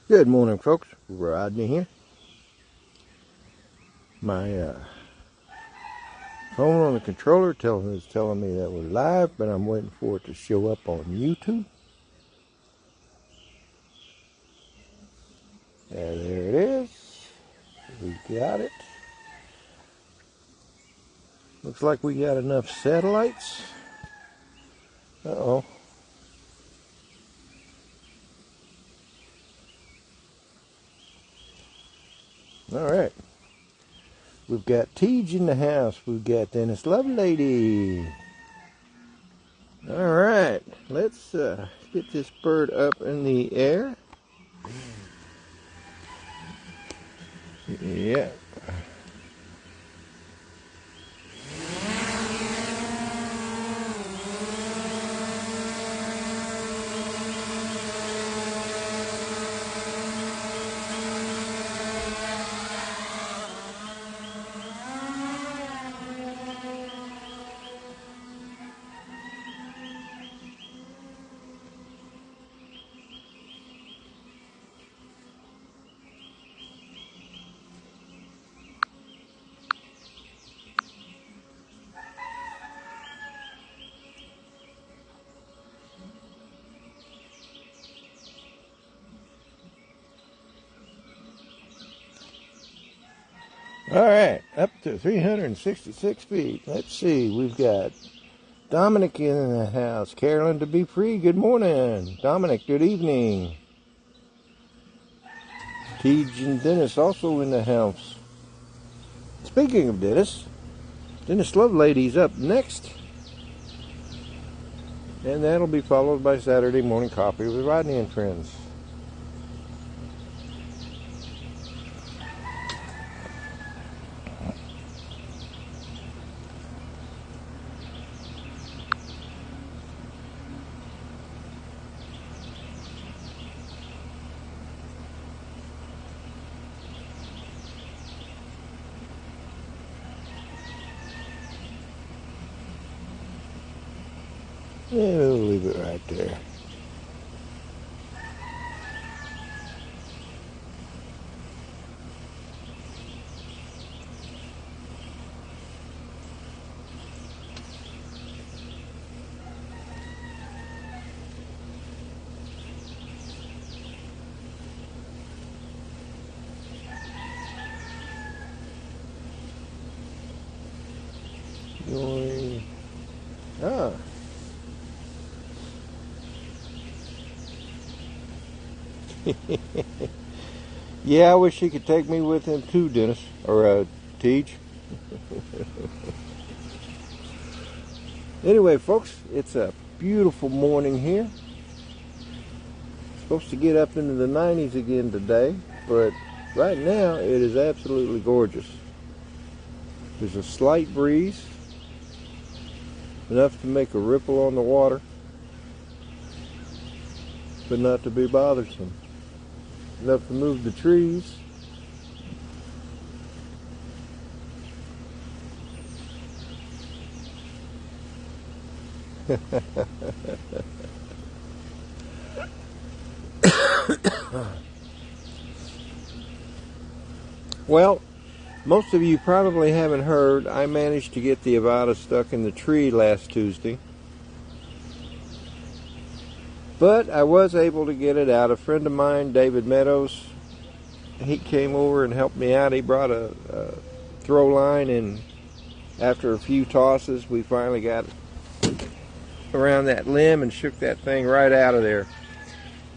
Good morning, folks. Rodney here. My phone on the controller is telling me that we're live, but I'm waiting for it to show up on YouTube. And there it is. We got it. Looks like we got enough satellites. Uh-oh. All right. We've got Tej in the house. We've got Dennis Lovelady. All right. Let's get this bird up in the air. Yeah. All right, up to 366 feet. Let's see, we've got Dominic in the house. Carolyn to be free, good morning. Dominic, good evening. Tej and Dennis also in the house. Speaking of Dennis Lovelady's up next. And that'll be followed by Saturday morning coffee with Rodney and friends. Yeah, we'll leave it right there. Ah. Yeah, I wish he could take me with him too, Dennis, or Tej. Anyway, folks, it's a beautiful morning here. Supposed to get up into the 90s again today, but right now it is absolutely gorgeous. There's a slight breeze, enough to make a ripple on the water, but not to be bothersome. Enough to move the trees. Well, most of you probably haven't heard, I managed to get the Avada stuck in the tree last Tuesday. But I was able to get it out. A friend of mine, David Meadows, he came over and helped me out. He brought a throw line, and after a few tosses, we finally got around that limb and shook that thing right out of there.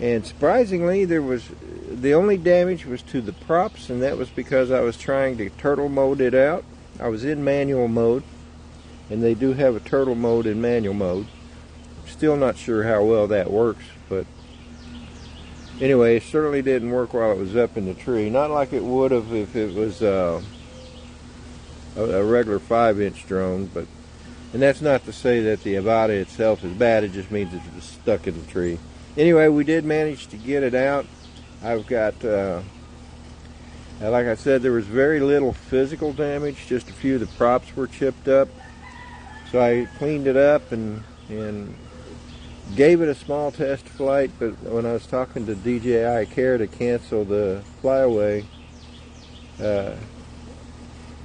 And surprisingly, the only damage was to the props, and that was because I was trying to turtle mode it out. I was in manual mode, and they do have a turtle mode in manual mode. Still not sure how well that works, but anyway, it certainly didn't work while it was up in the tree. Not like it would have if it was a regular 5-inch drone, and that's not to say that the Avada itself is bad, it just means it was stuck in the tree. Anyway, we did manage to get it out. I've got, like I said, there was very little physical damage, just a few of the props were chipped up. So I cleaned it up and Gave it a small test flight, but when I was talking to DJI Care to cancel the flyaway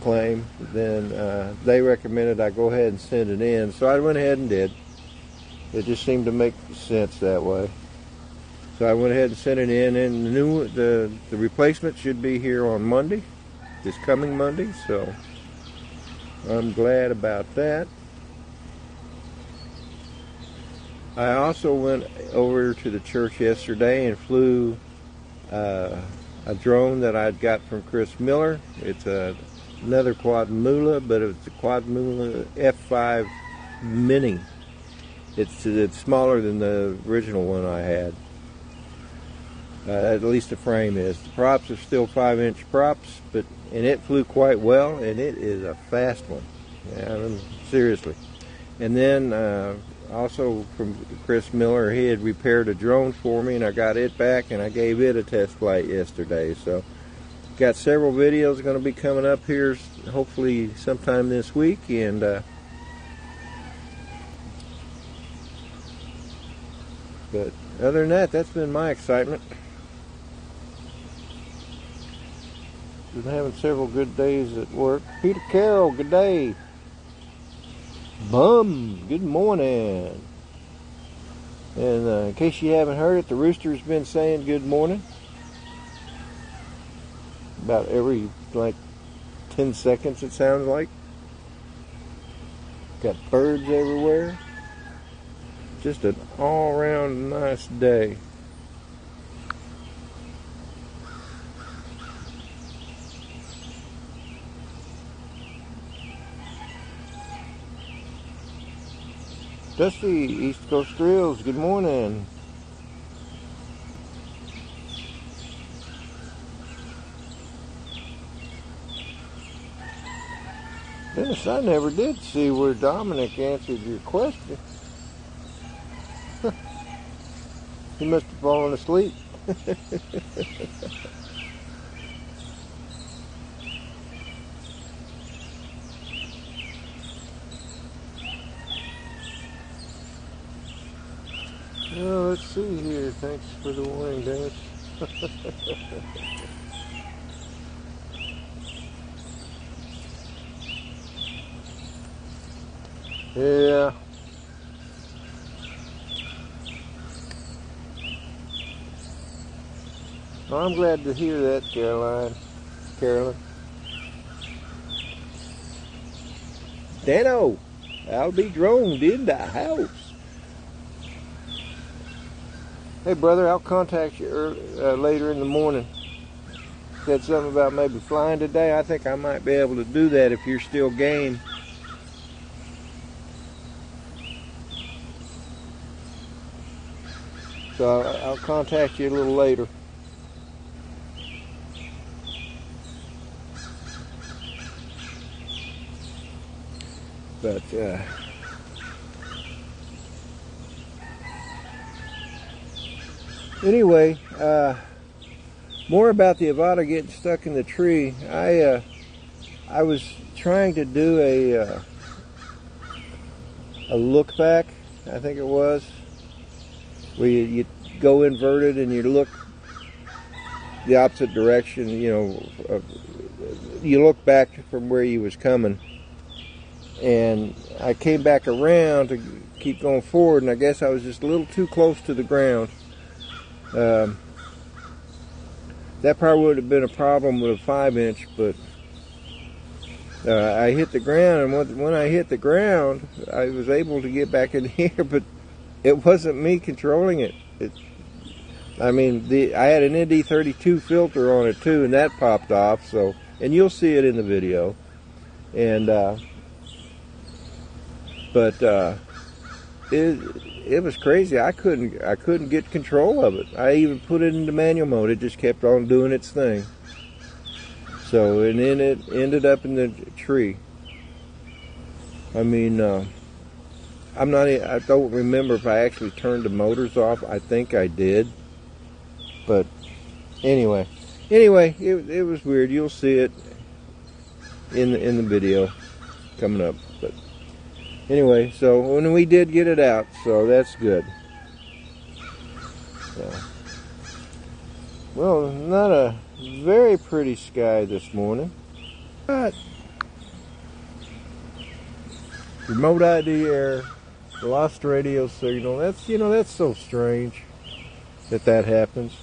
claim, then they recommended I go ahead and send it in. So I went ahead and did. It just seemed to make sense that way. So I went ahead and sent it in, and the replacement should be here on Monday, this coming Monday. So I'm glad about that. I also went over to the church yesterday and flew a drone that I'd got from Chris Miller. It's another Quad Mula, but it's a Quad Mula F5 Mini. It's smaller than the original one I had. At least the frame is. The props are still 5-inch props, and it flew quite well, and it is a fast one. Yeah, I mean, seriously. And then also from Chris Miller, he had repaired a drone for me, and I got it back, and I gave it a test flight yesterday. So got several videos going to be coming up here, hopefully sometime this week, and but other than that, that's been my excitement. Been having several good days at work. Peter Carroll, good day. Bum, good morning. And in case you haven't heard it, the rooster's been saying good morning about every 10 seconds, it sounds like. Got birds everywhere. Just an all-around nice day. Dusty, East Coast Thrills, good morning. Dennis, I never did see where Dominic answered your question. He must have fallen asleep. Well, let's see here. Thanks for the warning, Dennis. Yeah. Well, I'm glad to hear that, Carolyn. Dano, I'll be droned in the house. Hey, brother, I'll contact you later in the morning. Said something about maybe flying today. I think I might be able to do that if you're still game. So I'll contact you a little later. But anyway, more about the Avata getting stuck in the tree. I was trying to do a look back, I think it was, where you go inverted and you look the opposite direction. You look back from where you was coming. And I came back around to keep going forward, and I guess I was just a little too close to the ground. That probably would have been a problem with a 5-inch, but I hit the ground, and when I hit the ground, I was able to get back in the air, but it wasn't me controlling it. I had an ND32 filter on it too, and that popped off. So, and you'll see it in the video. And it was crazy. I couldn't get control of it. I even put it into manual mode. It just kept on doing its thing. So, and then it ended up in the tree. I don't remember if I actually turned the motors off. I think I did. But anyway, it was weird. You'll see it in the video coming up. But anyway, so when we did get it out, so that's good. So, well, not a very pretty sky this morning, but remote ID error, lost radio signal. That's, that's so strange that happens.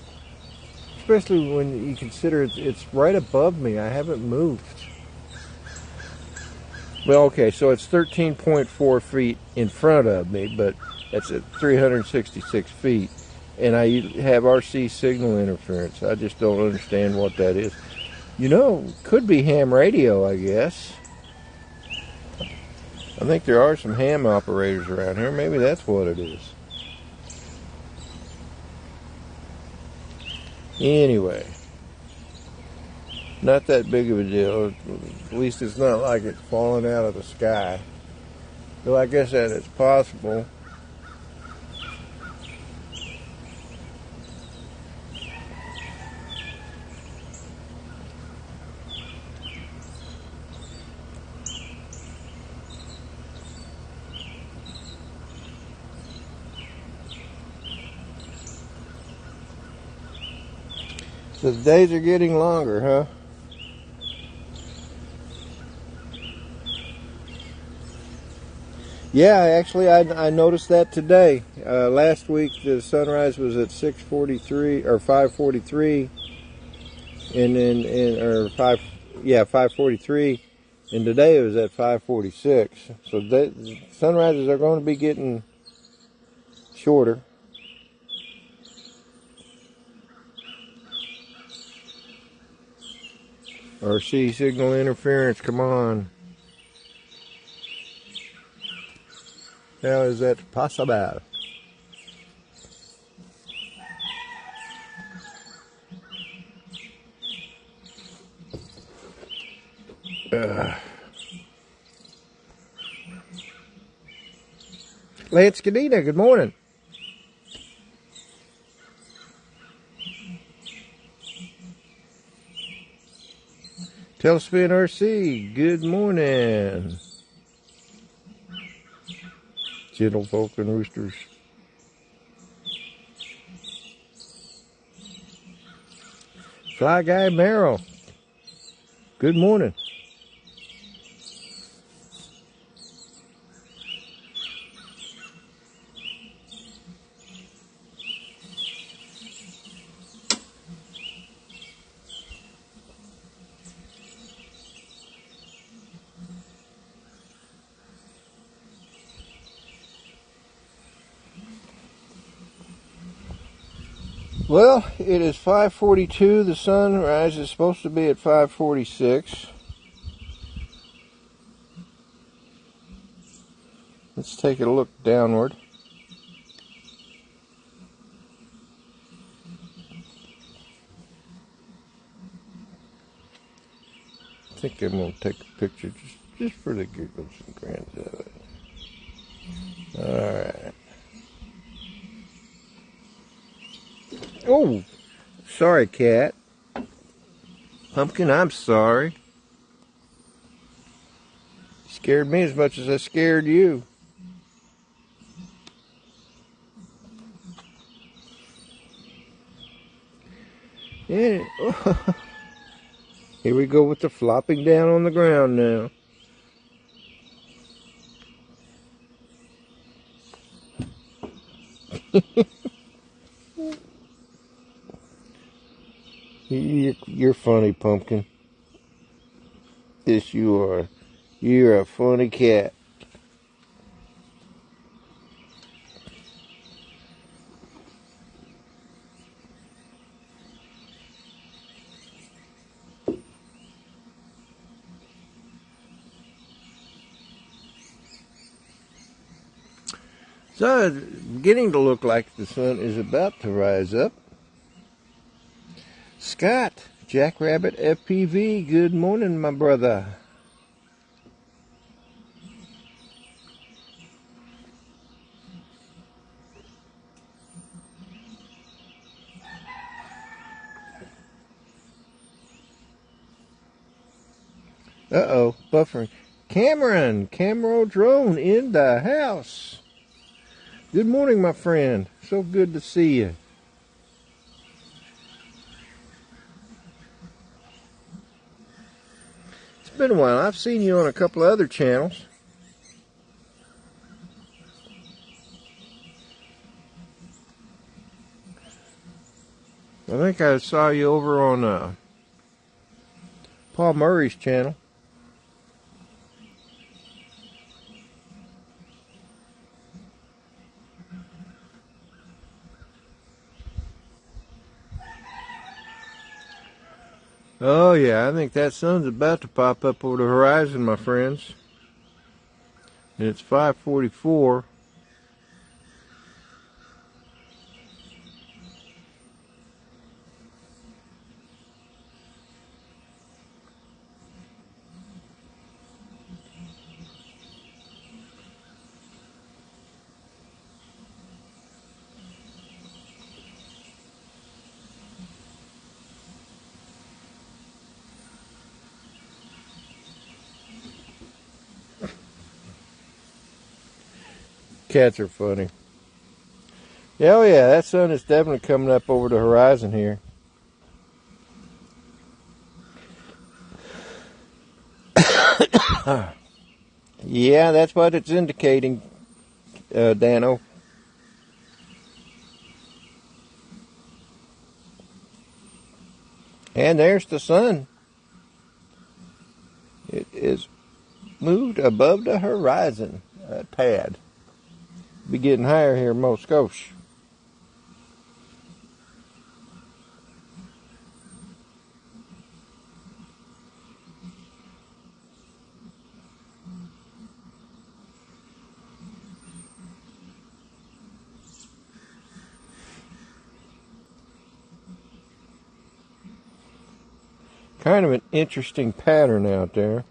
Especially when you consider it's right above me. I haven't moved. Well, okay, so it's 13.4 feet in front of me, but that's at 366 feet. And I have RC signal interference. I just don't understand what that is. Could be ham radio, I guess. I think there are some ham operators around here. Maybe that's what it is. Anyway, not that big of a deal. At least it's not like it's falling out of the sky. Though I guess that it's possible. So the days are getting longer, huh? Yeah, actually, I noticed that today. Last week the sunrise was at 6:43 or 5:43, and then 5:43, and today it was at 5:46. So sunrises are going to be getting shorter. RC signal interference, come on. How is that possible? Lance Cadena, good morning. Tailspin RC, good morning. Gentle folk and roosters. Fly Guy Merrill, good morning. Well, it is 5:42. The sunrise is supposed to be at 5:46. Let's take a look downward. I think I'm going to take a picture just for the giggles and grins of it. Alright. Oh, sorry, cat. Pumpkin, I'm sorry. You scared me as much as I scared you. Yeah. Here we go with the flopping down on the ground now. You're funny, Pumpkin. Yes, you are. You're a funny cat. So, it's beginning to look like the sun is about to rise up. Scott, Jackrabbit FPV, good morning, my brother. Uh-oh, buffering. Cameron, Camero Drone in the house. Good morning, my friend. So good to see you. been a while. I've seen you on a couple of other channels. I think I saw you over on Paul Murray's channel. Oh yeah, I think that sun's about to pop up over the horizon, my friends. And it's 5:44. Cats are funny. Yeah, oh yeah, that sun is definitely coming up over the horizon here. Yeah, that's what it's indicating, Dano. And there's the sun. It is moved above the horizon. A tad. Be getting higher here in Most Scotia. Kind of an interesting pattern out there.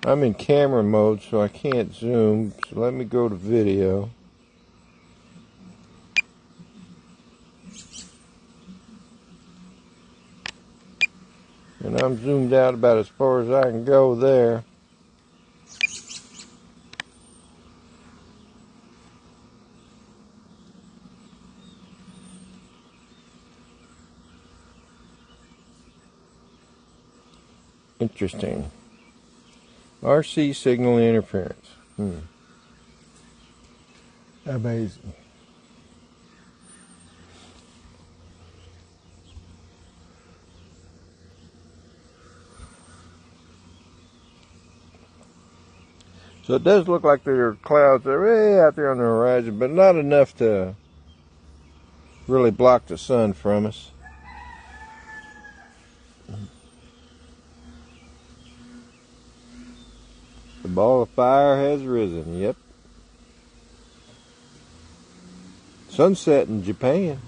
I'm in camera mode, so I can't zoom. So let me go to video. And I'm zoomed out about as far as I can go there. Interesting. RC signal interference. Amazing. So it does look like there are clouds that are way out there on the horizon, but not enough to really block the sun from us. The ball of fire has risen, yep. Sunset in Japan.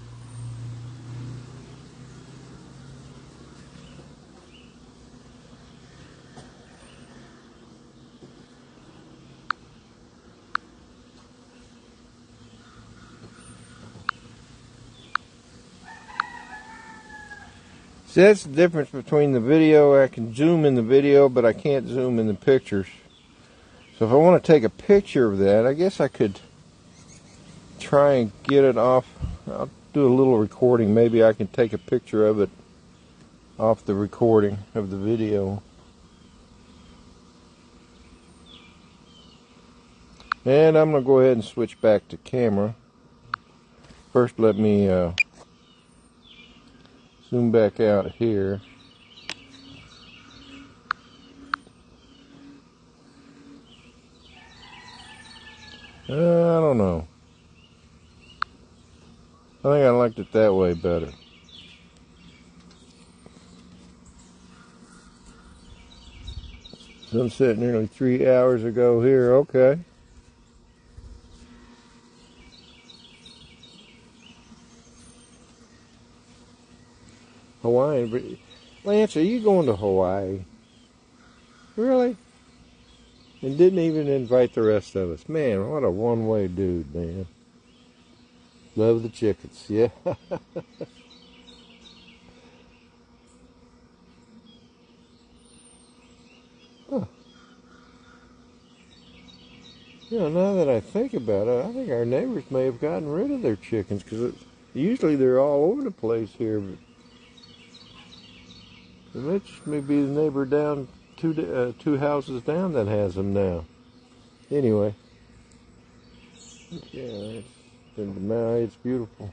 See, that's the difference between the video. I can zoom in the video, but I can't zoom in the pictures. So if I want to take a picture of that, I guess I could try and get it off. I'll do a little recording. Maybe I can take a picture of it off the recording of the video. And I'm going to go ahead and switch back to camera. First, let me zoom back out here. I don't know. I think I liked it that way better. Sunset nearly 3 hours ago here. Okay. Hawaii. Lance, are you going to Hawaii? Really? And didn't even invite the rest of us. Man, what a one-way dude, man. Love the chickens, yeah. Huh. You know, now that I think about it, I think our neighbors may have gotten rid of their chickens, because usually they're all over the place here. But Mitch may be the neighbor down two houses down that has them now. Anyway, yeah, it's beautiful.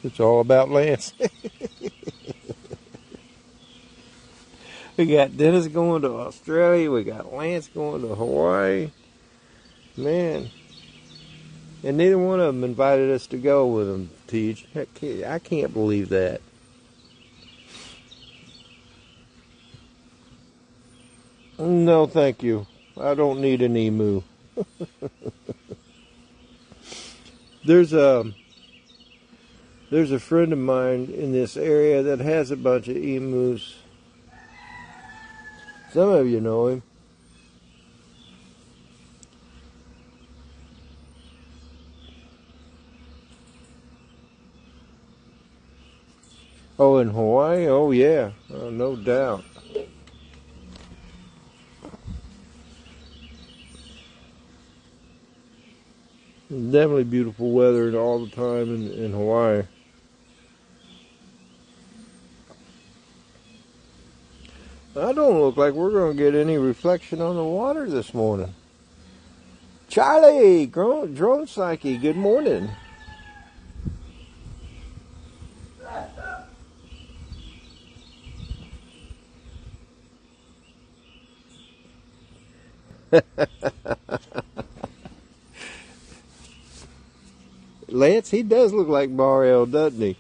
It's all about Lance. We got Dennis going to Australia. We got Lance going to Hawaii. Man. And neither one of them invited us to go with them, Teach. I can't believe that. No, thank you. I don't need an emu. There's a friend of mine in this area that has a bunch of emus. Some of you know him. Oh, in Hawaii? Oh, yeah. No doubt. It's definitely beautiful weather all the time in Hawaii. I don't look like we're going to get any reflection on the water this morning. Charlie, Drone Psyche, good morning. Lance, he does look like Mario, doesn't he?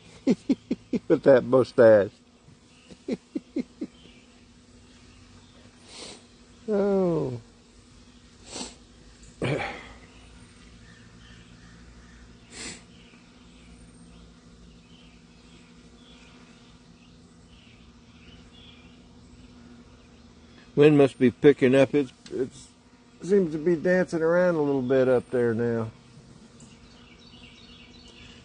With that mustache. Oh. Wind must be picking up. It seems to be dancing around a little bit up there now.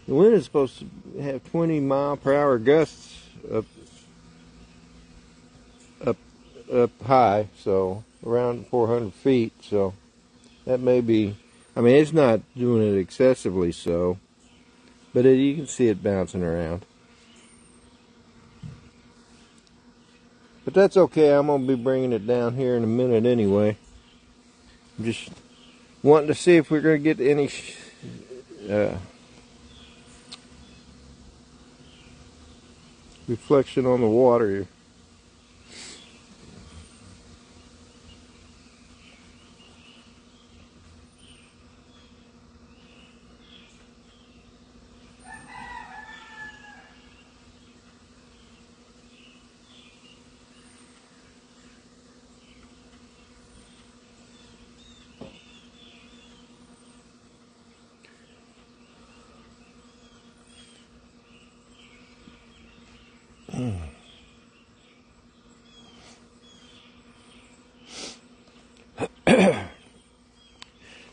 The wind is supposed to have 20-mile-per-hour gusts up high, so around 400 feet. So that may be. I mean, it's not doing it excessively so, but you can see it bouncing around. But that's okay. I'm gonna be bringing it down here in a minute anyway. I'm just wanting to see if we're gonna get any. Reflection on the water here.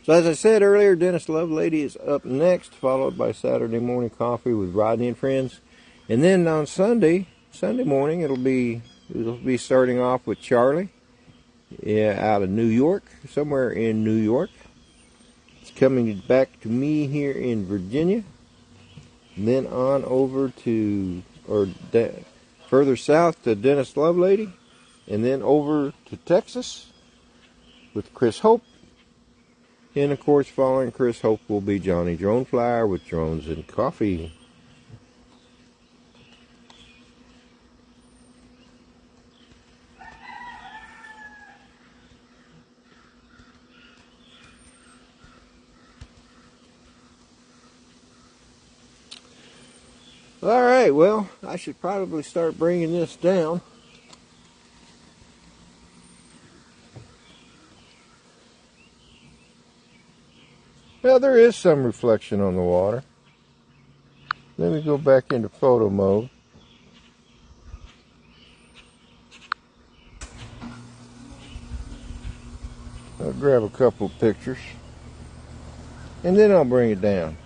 So as I said earlier, Dennis Lovelady is up next, followed by Saturday Morning Coffee with Rodney and Friends. And then on Sunday morning, it'll be starting off with Charlie, out of New York, somewhere in New York. It's coming back to me here in Virginia. And then on over to, further south to Dennis Lovelady. And then over to Texas with Chris Hope. And of course, following Chris Hope will be Johnny Droneflyer with Drones and Coffee. All right, well, I should probably start bringing this down. Now, there is some reflection on the water. Let me go back into photo mode. I'll grab a couple of pictures. And then I'll bring it down.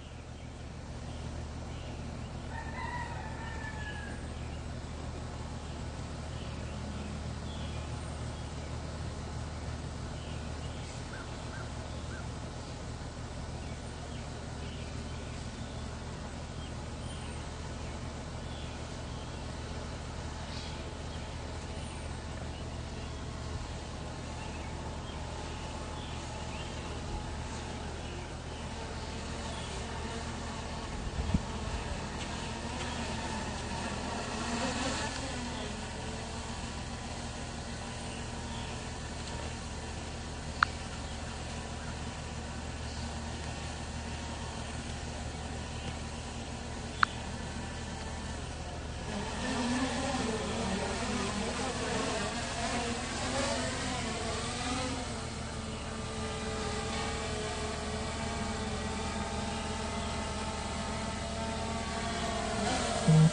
Oh.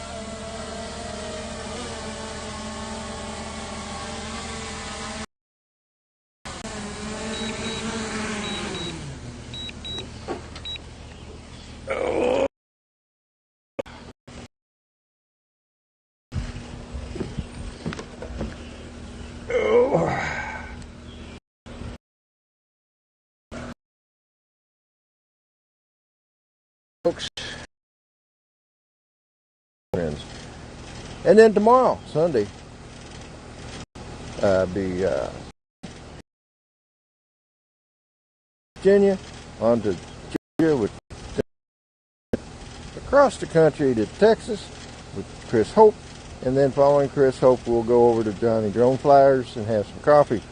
Oh. Folks, friends, and then tomorrow, Sunday, be Virginia, on to Georgia, with across the country to Texas with Chris Hope, and then following Chris Hope, we'll go over to Johnny Drone Flyers and have some coffee.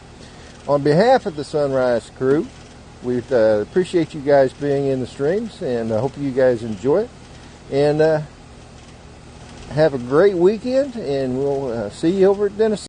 On behalf of the Sunrise crew, we appreciate you guys being in the streams, and I hope you guys enjoy it. And have a great weekend, and we'll see you over at Tennessee.